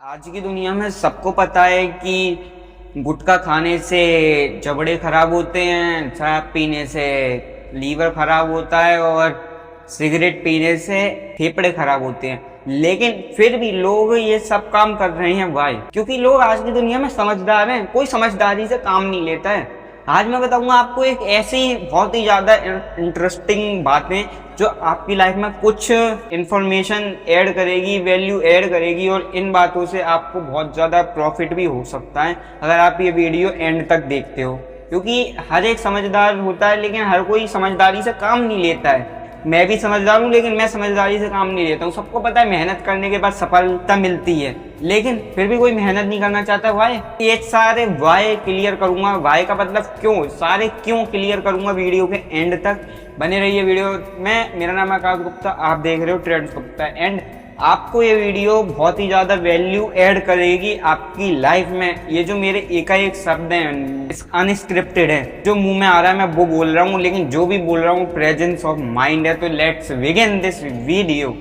आज की दुनिया में सबको पता है कि गुटखा खाने से जबड़े खराब होते हैं, शराब पीने से लीवर खराब होता है और सिगरेट पीने से फेफड़े खराब होते हैं। लेकिन फिर भी लोग ये सब काम कर रहे हैं। वाई? क्योंकि लोग आज की दुनिया में समझदार हैं, कोई समझदारी से काम नहीं लेता है। आज मैं बताऊंगा आपको एक ऐसी बहुत ही ज्यादा इंटरेस्टिंग बातें जो आपकी लाइफ में कुछ इंफॉर्मेशन ऐड करेगी, वैल्यू ऐड करेगी, और इन बातों से आपको बहुत ज़्यादा प्रॉफिट भी हो सकता है अगर आप ये वीडियो एंड तक देखते हो। क्योंकि हर एक समझदार होता है लेकिन हर कोई समझदारी से काम नहीं लेता है। मैं भी समझदार हूँ लेकिन मैं समझदारी से काम नहीं लेता हूँ। सबको पता है मेहनत करने के बाद सफलता मिलती है, लेकिन फिर भी कोई मेहनत नहीं करना चाहता। वाई? ये सारे वाई क्लियर करूंगा। वाई का मतलब क्यों, सारे क्यों क्लियर करूंगा वीडियो के एंड तक। बने रहिए वीडियो में। मेरा नाम है आकाश गुप्ता, आप देख रहे हो ट्रेंड्स गुप्ता। एंड आपको ये वीडियो बहुत ही ज्यादा वैल्यू ऐड करेगी आपकी लाइफ में। ये जो मेरे एकाएक शब्द हैं अनस्क्रिप्टेड है, जो मुंह में आ रहा है मैं वो बोल रहा हूँ, लेकिन जो भी बोल रहा हूँ प्रेजेंस ऑफ माइंड है। तो लेट्स बिगिन दिस वीडियो।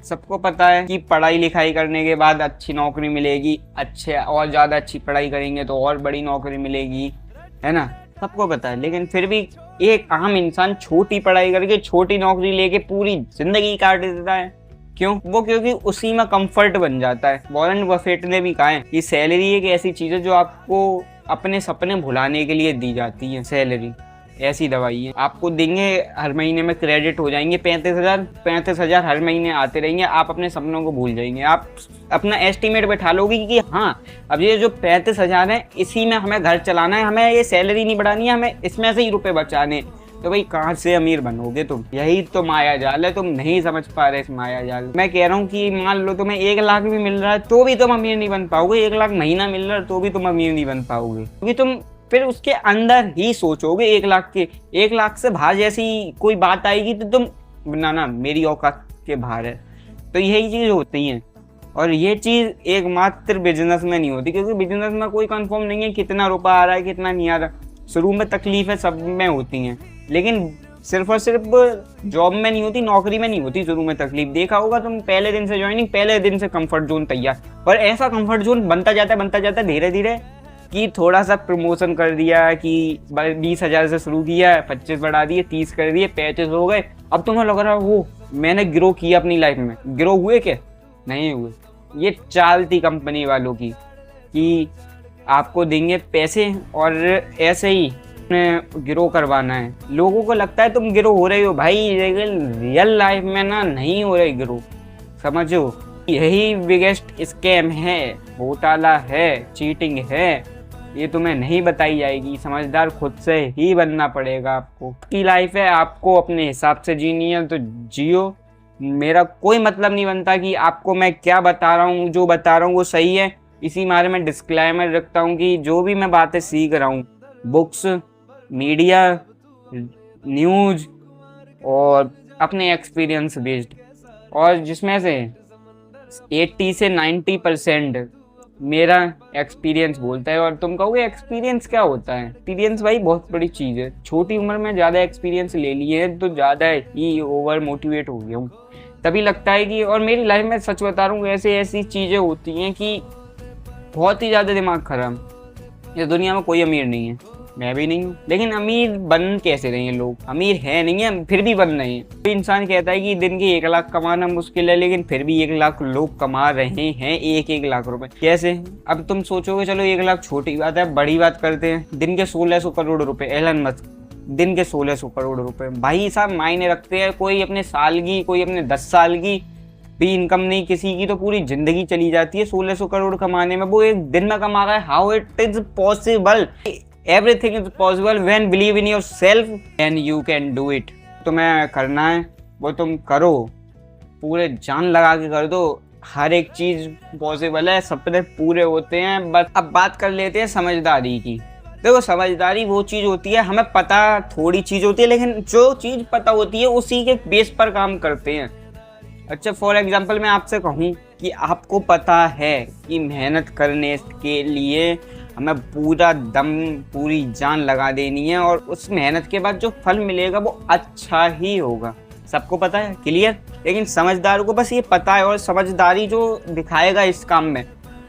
सबको पता है कि पढ़ाई लिखाई करने के बाद अच्छी नौकरी मिलेगी, अच्छे और ज़्यादा अच्छी पढ़ाई करेंगे तो और बड़ी नौकरी मिलेगी, है ना? सबको पता है। लेकिन फिर भी एक आम इंसान छोटी पढ़ाई करके छोटी नौकरी लेके पूरी जिंदगी काट देता है। क्यों? वो क्योंकि उसी में कंफर्ट बन जाता है। वॉरेन बफेट ने भी कहा है कि सैलरी एक ऐसी चीज़ है जो आपको अपने सपने भुलाने के लिए दी जाती है। सैलरी ऐसी दवाई है, आपको देंगे, हर महीने में क्रेडिट हो जाएंगे 35,000 हर महीने आते रहेंगे। आप अपने सपनों को भूल जाएंगे। आप अपना एस्टिमेट बैठा लोगे कि हाँ अब ये जो 35,000 है इसी में हमें घर चलाना है, हमें ये सैलरी नहीं बढ़ानी है, हमें इसमें से ही रुपए बचाने। तो भाई कहाँ से अमीर बनोगे तुम? यही तो माया जाल है, तुम नहीं समझ पा रहे इस माया जाल। मैं कह रहा हूँ कि मान लो तुम्हें 1 लाख भी मिल रहा है तो भी तुम अमीर नहीं बन पाओगे। 1 लाख महीना मिल रहा है तो भी तुम अमीर नहीं बन पाओगे, क्योंकि तुम फिर उसके अंदर ही सोचोगे 1 लाख के। 1 लाख से बाहर जैसी कोई बात आएगी तो तुम ना मेरी औकात के बाहर है। तो यही चीज होती है, और ये चीज एकमात्र बिजनेस में नहीं होती, क्योंकि बिजनेस में कोई कंफर्म नहीं है कितना रुपया आ रहा है कितना नहीं आ रहा। शुरू में तकलीफें सब में होती हैं, लेकिन सिर्फ और सिर्फ जॉब में नहीं होती, नौकरी में नहीं होती शुरू में तकलीफ। देखा होगा तुम, पहले दिन से ज्वाइनिंग, पहले दिन से कंफर्ट जोन तैयार, और ऐसा कंफर्ट जोन बनता जाता है धीरे धीरे कि थोड़ा सा प्रमोशन कर दिया कि 20,000 से शुरू किया, 25 बढ़ा दिए, 30 कर दिए, 35 हो गए। अब तुम्हें लग रहा है वो मैंने ग्रो किया अपनी लाइफ में। ग्रो हुए क्या? नहीं हुए। ये चाल थी कंपनी वालों की कि आपको देंगे पैसे और ऐसे ही ग्रो करवाना है। लोगों को लगता है तुम ग्रो हो रहे हो भाई, रियल लाइफ में ना नहीं हो रहे ग्रो, समझो। यही बिगेस्ट स्कैम है, घोटाला है, चीटिंग है। ये तुम्हें नहीं बताई जाएगी। समझदार खुद से ही बनना पड़ेगा आपको। की लाइफ है, आपको अपने हिसाब से जीनी है तो जियो। मेरा कोई मतलब नहीं बनता कि आपको मैं क्या बता रहा हूँ, जो बता रहा हूँ वो सही है। इसी बारे में डिस्क्लेमर रखता हूँ कि जो भी मैं बातें सीख रहा हूँ, बुक्स, मीडिया, न्यूज और अपने एक्सपीरियंस बेस्ड, और जिसमें से 80 से 90% मेरा एक्सपीरियंस बोलता है। और तुम कहोगे एक्सपीरियंस क्या होता है? एक्सपीरियंस भाई बहुत बड़ी चीज़ है। छोटी उम्र में ज़्यादा एक्सपीरियंस ले लिए तो ज़्यादा ही ओवर मोटिवेट हो गया हूँ, तभी लगता है कि। और मेरी लाइफ में सच बता रहा हूँ, ऐसी चीज़ें होती हैं कि बहुत ही ज़्यादा दिमाग खराब। इस दुनिया में कोई अमीर नहीं है, मैं भी नहीं हूँ, लेकिन अमीर बन कैसे रहे हैं लोग? अमीर है नहीं है फिर भी बन रहे हैं। कोई इंसान कहता है कि दिन के 1 लाख कमाना मुश्किल है, लेकिन फिर भी 1 लाख लोग कमा रहे हैं। 1 लाख रुपए कैसे? अब तुम सोचोगे चलो 1 लाख छोटी बात है, बड़ी बात करते हैं। दिन के 1600 करोड़ रुपए, एलन मस्क, दिन के 1600 करोड़ रुपए भाई साहब मायने रखते हैं। कोई अपने साल की, कोई अपने 10 साल की भी इनकम नहीं, किसी की तो पूरी जिंदगी चली जाती है 1600 करोड़ कमाने में। वो एक दिन में कमा रहा है। How it is possible? Everything is possible when believe in yourself and you can do it। तुम्हें करना है वो तुम करो, पूरे जान लगा के कर दो। हर एक चीज पॉसिबल है, सपने पूरे होते हैं। बस अब बात कर लेते हैं समझदारी की। देखो समझदारी वो चीज होती है, हमें पता थोड़ी चीज होती है, लेकिन जो चीज पता होती है उसी के बेस पर काम करते हैं। अच्छा फॉर एग्जाम्पल मैं आपसे कहूँ कि आपको पता है कि मेहनत करने के लिए हमें पूरा दम, पूरी जान लगा देनी है, और उस मेहनत के बाद जो फल मिलेगा वो अच्छा ही होगा। सबको पता है, क्लियर। लेकिन समझदार को बस ये पता है, और समझदारी जो दिखाएगा इस काम में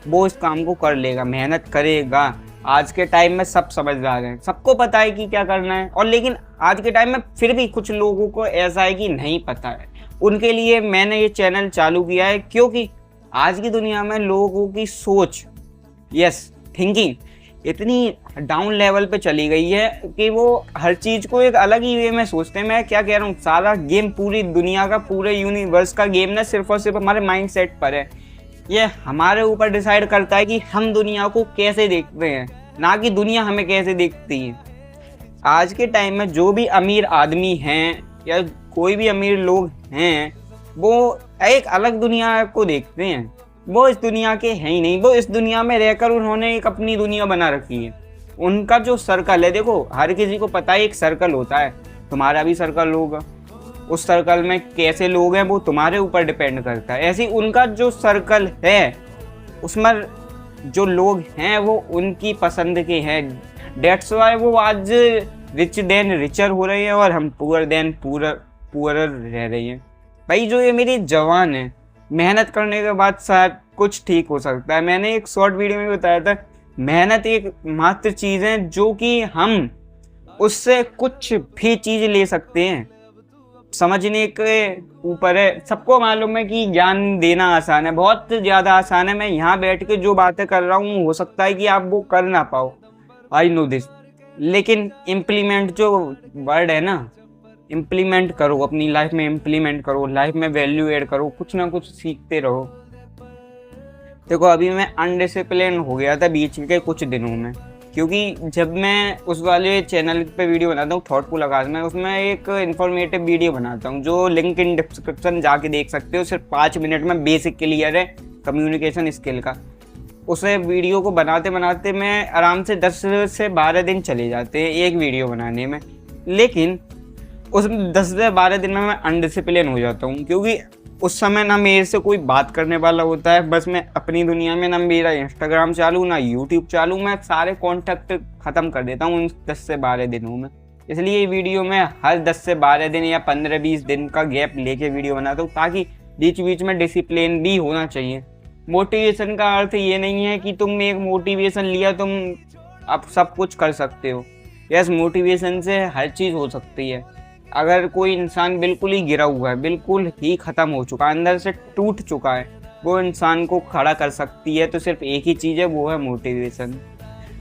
वो इस काम को कर लेगा, मेहनत करेगा। आज के टाइम में सब समझदार हैं, सबको पता है कि क्या करना है। और लेकिन आज के टाइम में फिर भी कुछ लोगों को ऐसा है कि नहीं पता है। उनके लिए मैंने ये चैनल चालू किया है, क्योंकि आज की दुनिया में लोगों की सोच, यस, थिंकिंग इतनी डाउन लेवल पे चली गई है कि वो हर चीज़ को एक अलग ही वे में सोचते हैं। मैं क्या कह रहा हूँ, सारा गेम पूरी दुनिया का, पूरे यूनिवर्स का गेम ना सिर्फ और सिर्फ हमारे माइंड सेट पर है। ये हमारे ऊपर डिसाइड करता है कि हम दुनिया को कैसे देखते हैं, ना कि दुनिया हमें कैसे देखती है। आज के टाइम में जो भी अमीर आदमी हैं या कोई भी अमीर लोग हैं, वो एक अलग दुनिया को देखते हैं। वो इस दुनिया के हैं ही नहीं, वो इस दुनिया में रहकर उन्होंने एक अपनी दुनिया बना रखी है। उनका जो सर्कल है, देखो हर किसी को पता है एक सर्कल होता है, तुम्हारा भी सर्कल होगा। उस सर्कल में कैसे लोग हैं वो तुम्हारे ऊपर डिपेंड करता है। ऐसे ही उनका जो सर्कल है उसमें जो लोग हैं वो उनकी पसंद के हैं। डेट्स वाई वो आज रिच देन रिचर हो रहे हैं और हम पुअर देन पुअरर रह रहे हैं। भाई जो ये मेरी जवान है, मेहनत करने के बाद शायद कुछ ठीक हो सकता है। मैंने एक शॉर्ट वीडियो में बताया था, मेहनत एक मात्र चीज़ है जो कि हम उससे कुछ भी चीज़ ले सकते हैं। समझने के ऊपर है। सबको मालूम है कि ज्ञान देना आसान है, बहुत ज़्यादा आसान है। मैं यहाँ बैठ के जो बातें कर रहा हूँ हो सकता है कि आप वो कर ना पाओ, आई नो दिस। लेकिन इम्प्लीमेंट जो वर्ड है ना, इम्प्लीमेंट करो, अपनी लाइफ में इम्प्लीमेंट करो, लाइफ में वैल्यू ऐड करो, कुछ ना कुछ सीखते रहो। देखो अभी मैं अनडिसिप्लिन हो गया था बीच के कुछ दिनों में, क्योंकि जब मैं उस वाले चैनल पे वीडियो बनाता हूँ थॉटफुल आगाज में, उसमें एक इन्फॉर्मेटिव वीडियो बनाता हूँ जो लिंक इन डिस्क्रिप्शन जाके देख सकते हो। सिर्फ 5 मिनट में बेसिक क्लियर है कम्युनिकेशन स्किल का। उसे वीडियो को बनाते बनाते मैं आराम से 10 से 12 दिन चले जाते हैं एक वीडियो बनाने में। लेकिन उस 10 से 12 दिन में मैं अनडिसिप्लिन हो जाता हूँ, क्योंकि उस समय ना मेरे से कोई बात करने वाला होता है, बस मैं अपनी दुनिया में, ना मेरा इंस्टाग्राम चालू ना यूट्यूब चालू, मैं सारे कॉन्टैक्ट ख़त्म कर देता हूँ उन 10 से 12 दिनों में। इसलिए ये वीडियो में हर 10 से 12 दिन या 15-20 दिन का गैप लेके वीडियो बनाता हूँ, ताकि बीच बीच में डिसिप्लिन भी होना चाहिए। मोटिवेशन का अर्थ ये नहीं है कि तुम एक मोटिवेशन लिया तुम अब सब कुछ कर सकते हो। यस, मोटिवेशन से हर चीज़ हो सकती है। अगर कोई इंसान बिल्कुल ही गिरा हुआ है, बिल्कुल ही ख़त्म हो चुका है, अंदर से टूट चुका है, वो इंसान को खड़ा कर सकती है तो सिर्फ एक ही चीज़ है, वो है मोटिवेशन।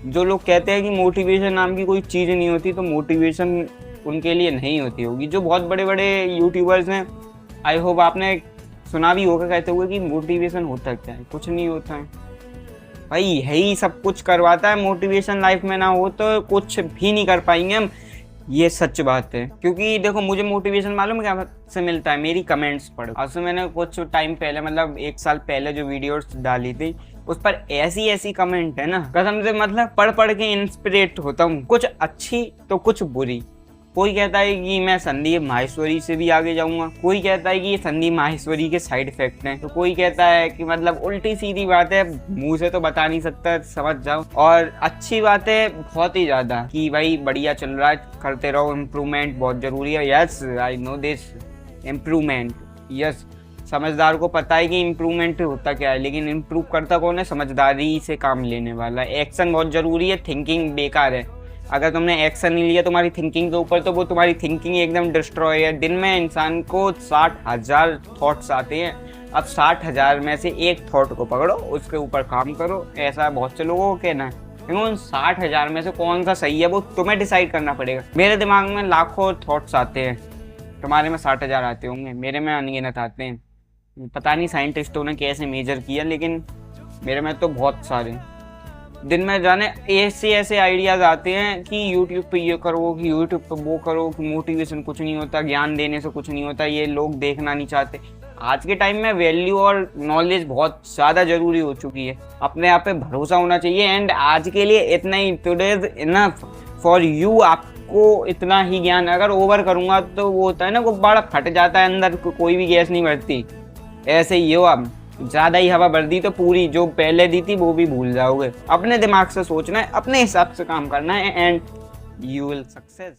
जो लोग कहते हैं कि मोटिवेशन नाम की कोई चीज़ नहीं होती, तो मोटिवेशन उनके लिए नहीं होती होगी। जो बहुत बड़े बड़े यूट्यूबर्स हैं, आई होप आपने सुना भी होगा कहते हुए कि मोटिवेशन होता क्या है, कुछ नहीं होता है भाई, यही सब कुछ करवाता है। मोटिवेशन लाइफ में ना हो तो कुछ भी नहीं कर पाएंगे हम, ये सच बात है। क्योंकि देखो मुझे मोटिवेशन मालूम है क्या से मिलता है, मेरी कमेंट्स पढ़। आज मैंने कुछ टाइम पहले, मतलब 1 साल पहले जो वीडियोस डाली थी, उस पर ऐसी ऐसी कमेंट है ना, कसम से मतलब पढ़ पढ़ के इंस्पिरेट होता हूँ, कुछ अच्छी तो कुछ बुरी। कोई कहता है कि मैं संदीप माहेश्वरी से भी आगे जाऊंगा, कोई कहता है कि ये संदीप माहेश्वरी के साइड इफेक्ट हैं, तो कोई कहता है कि मतलब उल्टी सीधी बात है, मुंह से तो बता नहीं सकता, समझ जाओ। और अच्छी बात है बहुत ही ज़्यादा कि भाई बढ़िया चल रहा है, करते रहो, इम्प्रूवमेंट बहुत ज़रूरी है। Yes, I know this, improvement. Yes, समझदार को पता है कि इम्प्रूवमेंट होता क्या है, लेकिन इम्प्रूव करता कौन है? समझदारी से काम लेने वाला। एक्शन बहुत ज़रूरी है, थिंकिंग बेकार है। अगर तुमने एक्शन नहीं लिया तुम्हारी थिंकिंग के ऊपर, तो वो तुम्हारी थिंकिंग एकदम डिस्ट्रॉय है। दिन में इंसान को 60,000 थॉट्स आते हैं। अब 60,000 में से एक थॉट को पकड़ो, उसके ऊपर काम करो। ऐसा बहुत से लोगों को कहना है, लेकिन उन 60,000 में से कौन सा सही है वो तुम्हें डिसाइड करना पड़ेगा। मेरे दिमाग में लाखों थॉट्स आते हैं, तुम्हारे में 60,000 आते होंगे, मेरे में अनगिनत आते हैं। पता नहीं साइंटिस्टों ने कैसे मेजर किया, लेकिन मेरे में तो बहुत सारे। दिन में जाने ऐसे आइडियाज़ आते हैं कि यूट्यूब पे ये करो, कि यूट्यूब पे वो करो, कि मोटिवेशन कुछ नहीं होता, ज्ञान देने से कुछ नहीं होता, ये लोग देखना नहीं चाहते। आज के टाइम में वैल्यू और नॉलेज बहुत ज़्यादा ज़रूरी हो चुकी है। अपने आप पे भरोसा होना चाहिए। एंड आज के लिए इतना ही, टुडेज इनफ फॉर यू। आपको इतना ही ज्ञान, अगर ओवर करूँगा तो वो होता है ना, गुब्बारा फट जाता है, अंदर कोई भी गैस नहीं बढ़ती। ऐसे ही हो, आप ज़्यादा ही हवा भर दी तो पूरी जो पहले दी थी वो भी भूल जाओगे। अपने दिमाग से सोचना है, अपने हिसाब से काम करना है, एंड यू विल सक्सेस।